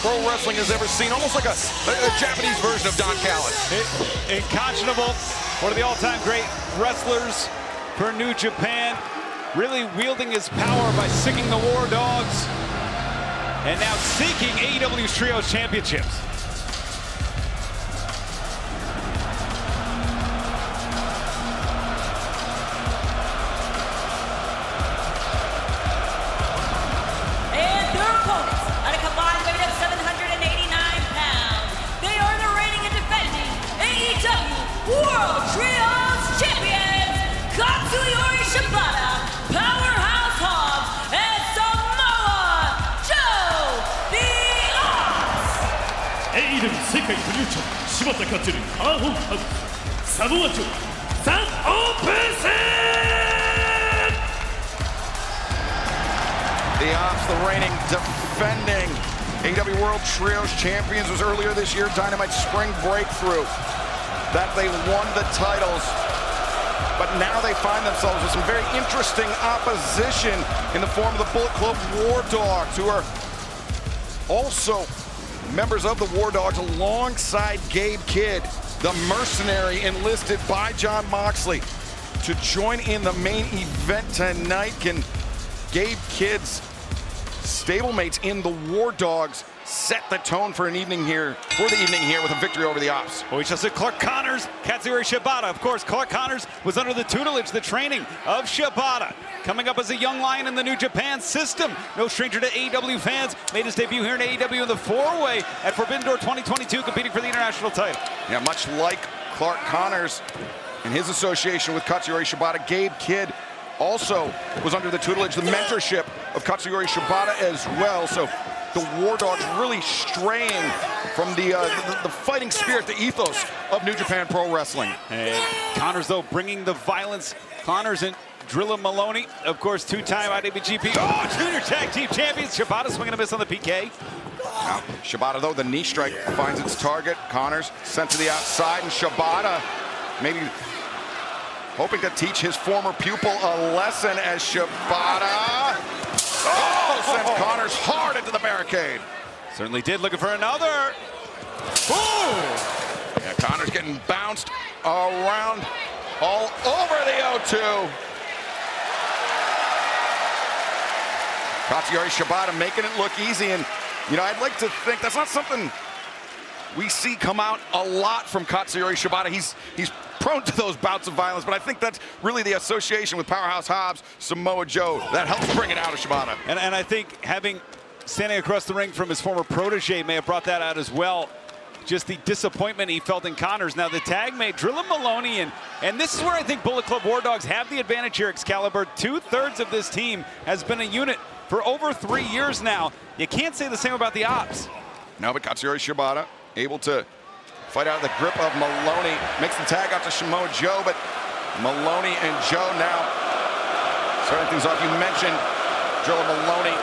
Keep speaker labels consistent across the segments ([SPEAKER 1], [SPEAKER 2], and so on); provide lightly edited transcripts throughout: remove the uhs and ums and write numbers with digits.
[SPEAKER 1] pro wrestling has ever seen. Almost like a Japanese version of Don Callis.
[SPEAKER 2] Inconscionable, one of the all-time great wrestlers for New Japan, really wielding his power by singing the War Dogs, and now seeking AEW's Trios Championships.
[SPEAKER 3] World Trios Champions, Katsuyori Shibata, Powerhouse Hobbs, and Samoa Joe, the Opps.
[SPEAKER 4] AEW 世界フリューチャー柴田勝パワーホーハウスサモアジョーサンオープン戦
[SPEAKER 1] The Opps, the reigning, defending AEW World Trios Champions, was earlier this year Dynamite Spring Breakthrough that they won the titles, but now they find themselves with some very interesting opposition in the form of the Bullet Club War Dogs, who are also members of the War Dogs alongside Gabe Kidd, the mercenary enlisted by Jon Moxley to join in the main event tonight. Can Gabe Kidd's stablemates in the War Dogs set the tone for the evening here with a victory over the Opps?
[SPEAKER 2] Well, we just said Clark Connors, Katsuyori Shibata. Of course, Clark Connors was under the tutelage, the training of Shibata. Coming up as a young lion in the New Japan system. No stranger to AEW fans. Made his debut here in AEW in the four-way at Forbidden Door 2022, competing for the international title.
[SPEAKER 1] Yeah, much like Clark Connors and his association with Katsuyori Shibata, Gabe Kidd also was under the tutelage, the mentorship of Katsuyori Shibata as well. So the War Dogs really straying from the fighting spirit, the ethos of New Japan Pro Wrestling.
[SPEAKER 2] And Connors, though, bringing the violence. Connors and Drilla Maloney, of course, two-time IWGP Junior Tag Team Champions. Shibata swinging a miss on the PK.
[SPEAKER 1] Now, Shibata, though, the knee strike finds its target. Connors sent to the outside, and Shibata maybe hoping to teach his former pupil a lesson as Shibata sent Connors hard into the barricade.
[SPEAKER 2] Certainly did, looking for another.
[SPEAKER 1] Ooh! Yeah, Connors getting bounced around all over the O2. Katsuyori Shibata making it look easy, and you know, I'd like to think that's not something we see come out a lot from Katsuyori Shibata. He's prone to those bouts of violence, but I think that's really the association with Powerhouse Hobbs, Samoa Joe, that helps bring it out of Shibata.
[SPEAKER 2] And I think standing across the ring from his former protege may have brought that out as well. Just the disappointment he felt in Connors. Now the tag mate, Drilla Maloney, and this is where I think Bullet Club War Dogs have the advantage here, Excalibur. 2/3 of this team has been a unit for over 3 years now. You can't say the same about the Opps.
[SPEAKER 1] No, but Katsuyori Shibata able to fight out of the grip of Maloney. Makes the tag out to Samoa Joe, but Maloney and Joe now starting things off. You mentioned Drilla Maloney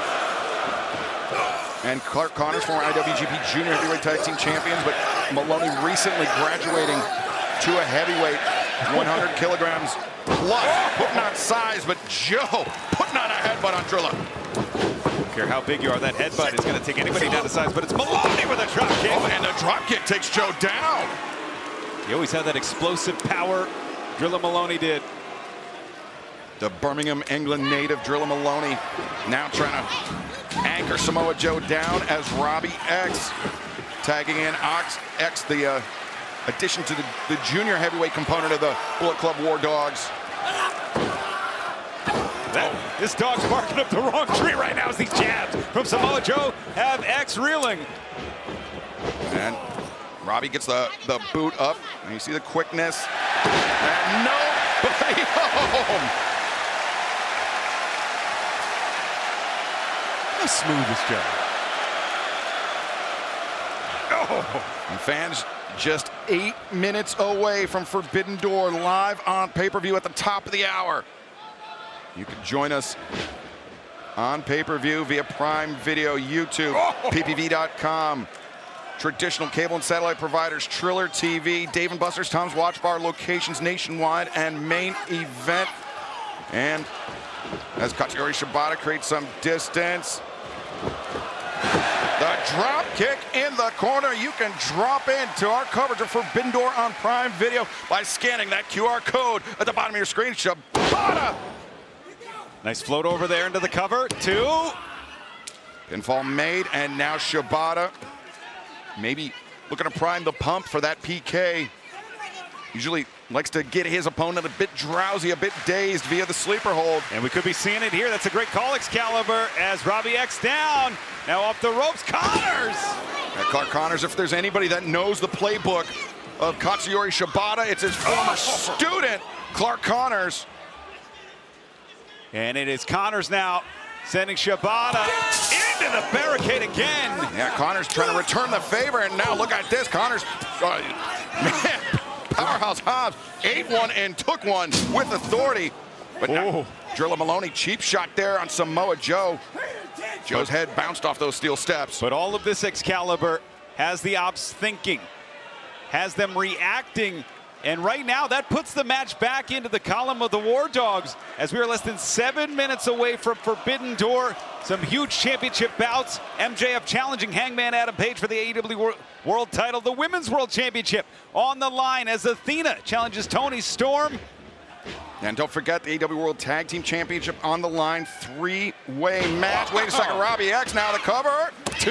[SPEAKER 1] and Clark Connors, former IWGP Junior Heavyweight Tag Team Champions, but Maloney recently graduating to a heavyweight, 100 kilograms plus, putting on size, but Joe putting on a headbutt on Drilla.
[SPEAKER 2] Don't care how big you are, that headbutt is going to take anybody down to size, but it's Maloney with a drop kick.
[SPEAKER 1] Oh, and the drop kick takes Joe down.
[SPEAKER 2] He always had that explosive power. Drilla Maloney did.
[SPEAKER 1] The Birmingham, England native Drilla Maloney now trying to anchor Samoa Joe down as Robbie X tagging in X, the addition to the junior heavyweight component of the Bullet Club War Dogs.
[SPEAKER 2] This dog's barking up the wrong tree right now as these jabs from Samoa Joe have X reeling.
[SPEAKER 1] And Robbie gets the boot up, and you see the quickness. And nobody home.
[SPEAKER 2] How smooth is Joe?
[SPEAKER 1] Oh. And fans just 8 minutes away from Forbidden Door, live on pay-per-view at the top of the hour. You can join us on pay-per-view via Prime Video, YouTube, ppv.com, traditional cable and satellite providers, Triller TV, Dave & Buster's, Tom's Watch Bar, locations nationwide, and main event. And as Katsuyori Shibata creates some distance, the drop kick in the corner. You can drop into our coverage of Forbidden Door on Prime Video by scanning that QR code at the bottom of your screen. Shibata.
[SPEAKER 2] Nice float over there into the cover. 2.
[SPEAKER 1] Pinfall made, and now Shibata maybe looking to prime the pump for that PK. Usually likes to get his opponent a bit drowsy, a bit dazed via the sleeper hold.
[SPEAKER 2] And we could be seeing it here. That's a great call, Excalibur, as Robbie X down. Now off the ropes, Connors.
[SPEAKER 1] Clark Connors, if there's anybody that knows the playbook of Katsuyori Shibata, it's his former student, Clark Connors.
[SPEAKER 2] And it is Connors now sending Shibata into the barricade again.
[SPEAKER 1] Yeah, Connors trying to return the favor, and now look at this. Connors, man, Powerhouse Hobbs ate one and took one with authority. But now, Drilla Maloney, cheap shot there on Samoa Joe. Joe's head bounced off those steel steps.
[SPEAKER 2] But all of this, Excalibur, has the Opps thinking, has them reacting, and right now that puts the match back into the column of the War Dogs as we are less than 7 minutes away from Forbidden Door. Some huge championship bouts. MJF challenging Hangman Adam Page for the AEW World title. The Women's World Championship on the line as Athena challenges Toni Storm.
[SPEAKER 1] And don't forget the AEW World Tag Team Championship on the line. 3-way match. Wait a second, Robbie X now the cover. 2.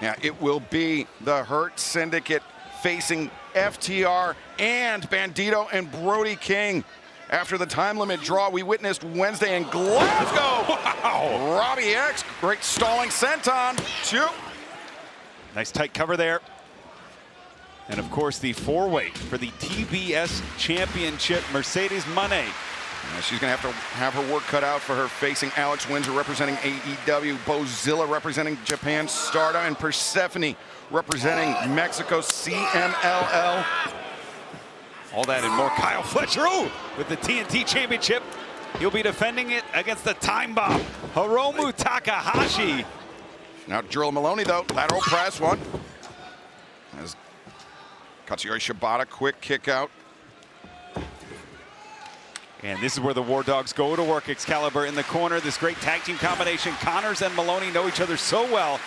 [SPEAKER 1] Yeah, it will be the Hurt Syndicate facing FTR and Bandito and Brody King. After the time limit draw we witnessed Wednesday in Glasgow. Wow. Robbie X, great stalling senton. 2.
[SPEAKER 2] Nice tight cover there. And of course the 4-way for the TBS Championship, Mercedes Moné.
[SPEAKER 1] She's going to have her work cut out for her, facing Alex Windsor representing AEW, Bozilla representing Japan Stardom, and Persephone representing Mexico CMLL.
[SPEAKER 2] All that and more. Kyle Fletcher with the TNT Championship. He'll be defending it against the Time Bomb, Hiromu Takahashi.
[SPEAKER 1] Now Drilla Maloney though, lateral press 1. As Katsuyori Shibata, quick kick out.
[SPEAKER 2] And this is where the War Dogs go to work. Excalibur in the corner. This great tag team combination. Connors and Maloney know each other so well.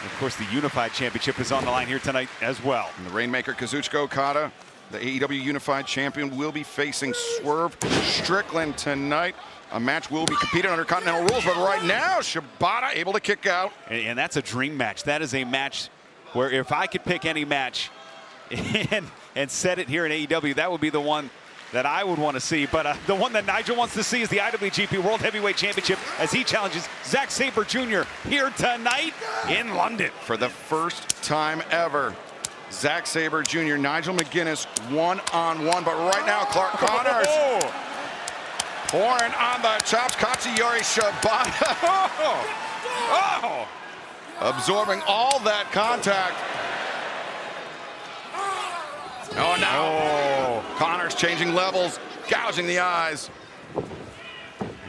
[SPEAKER 2] And of course, the Unified Championship is on the line here tonight as well.
[SPEAKER 1] And the Rainmaker Kazuchika Okada, the AEW Unified Champion, will be facing Swerve Strickland tonight. A match will be competed under Continental rules, but right now, Shibata able to kick out.
[SPEAKER 2] And that's a dream match. That is a match where if I could pick any match and set it here in AEW, that would be the one that I would want to see. But the one that Nigel wants to see is the IWGP World Heavyweight Championship as he challenges Zack Sabre Jr. here tonight in London.
[SPEAKER 1] For the first time ever, Zack Sabre Jr., Nigel McGuinness, one-on-one. But right now, Clark Connors pouring on the chops. Katsuyori Shibata absorbing all that contact. Oh, no. Connors changing levels, gouging the eyes.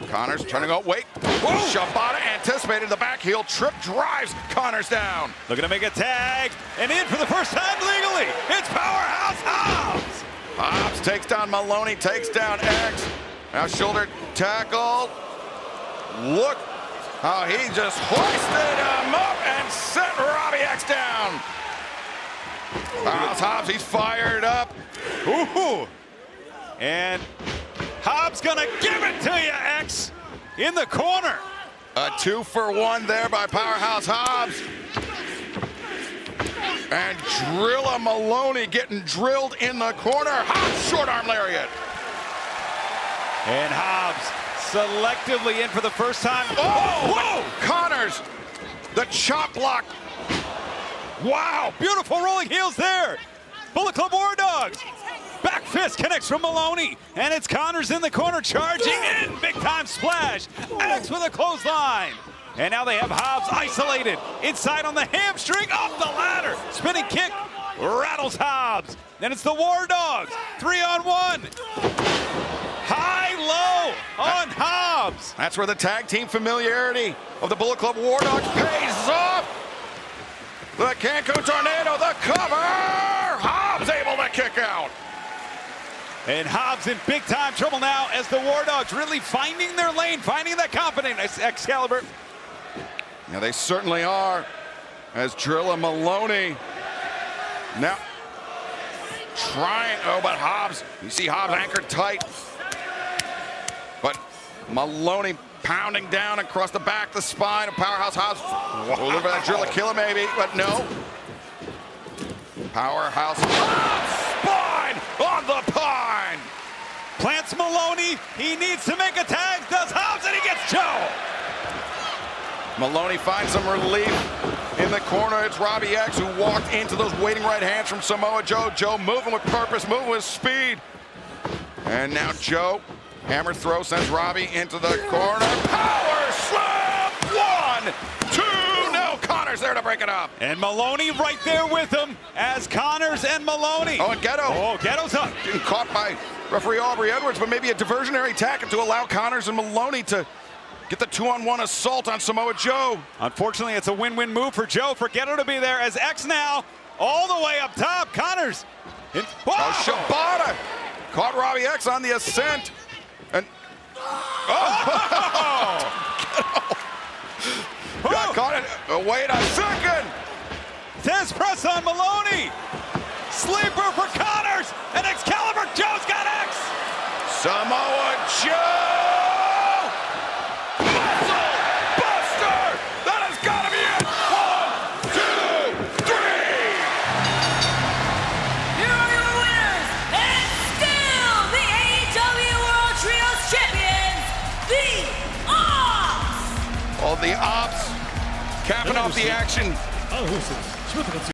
[SPEAKER 1] Connors trying to go, wait. Shibata anticipated the back heel, trip drives Connors down.
[SPEAKER 2] Looking to make a tag, and in for the first time legally, it's Powerhouse Hobbs.
[SPEAKER 1] Hobbs takes down Maloney, takes down X. Now shoulder tackle. Look how he just hoisted him up and sent Robbie X down. Powerhouse Hobbs, he's fired up.
[SPEAKER 2] And Hobbs gonna give it to you, X, in the corner.
[SPEAKER 1] A 2-for-1 there by Powerhouse Hobbs. And Drilla Maloney getting drilled in the corner. Hobbs short arm lariat.
[SPEAKER 2] And Hobbs selectively in for the first time.
[SPEAKER 1] Connors, the chop block.
[SPEAKER 2] Wow, beautiful rolling heels there. Bullet Club War Dogs. Back fist connects from Maloney. And it's Connors in the corner charging in. Big time splash. X with a clothesline. And now they have Hobbs isolated. Inside on the hamstring, up the ladder. Spinning kick, rattles Hobbs. Then it's the War Dogs, 3-on-1. High-low on Hobbs.
[SPEAKER 1] That's where the tag team familiarity of the Bullet Club War Dogs pays off. The Cancun Tornado, the cover. Hobbs able to kick out.
[SPEAKER 2] And Hobbs in big time trouble now as the War Dogs really finding their lane, finding that confidence. Excalibur.
[SPEAKER 1] Yeah, they certainly are. As Drilla Maloney now trying, but Hobbs, you see Hobbs anchored tight. But Maloney pounding down across the back, the spine of Powerhouse Hobbs. We'll look for that Drilla killer maybe, but no. Powerhouse Hobbs, spine on the pine.
[SPEAKER 2] Plants Maloney, he needs to make a tag, does Hobbs, and he gets Joe.
[SPEAKER 1] Maloney finds some relief in the corner. It's Robbie X who walked into those waiting right hands from Samoa Joe. Joe moving with purpose, moving with speed. And now Joe, hammer throw, sends Robbie into the corner. Power slam, 1, 2, no, Connor's there to break it up.
[SPEAKER 2] And Maloney right there with him as Connors and Maloney.
[SPEAKER 1] Oh, and Ghetto.
[SPEAKER 2] Oh, Ghetto's up.
[SPEAKER 1] Getting caught by referee Aubrey Edwards, but maybe a diversionary tactic to allow Connors and Maloney to get the 2-on-1 assault on Samoa Joe.
[SPEAKER 2] Unfortunately, it's a win-win move for Joe, for Ghetto to be there as X now all the way up top. Connors.
[SPEAKER 1] Oh, Shibata caught Robbie X on the ascent. And got caught it. Wait a second.
[SPEAKER 2] Tez press on Maloney. Sleeper for Connors. And Excalibur Joe's got X.
[SPEAKER 1] Samoa Joe. Muscle Buster. That has got to be it. 1, 2, 3.
[SPEAKER 3] Here are your winners, and still the AEW World Trios Champions, the Opps!
[SPEAKER 1] Oh, the Opps capping off the action.
[SPEAKER 4] 青放送柴田勝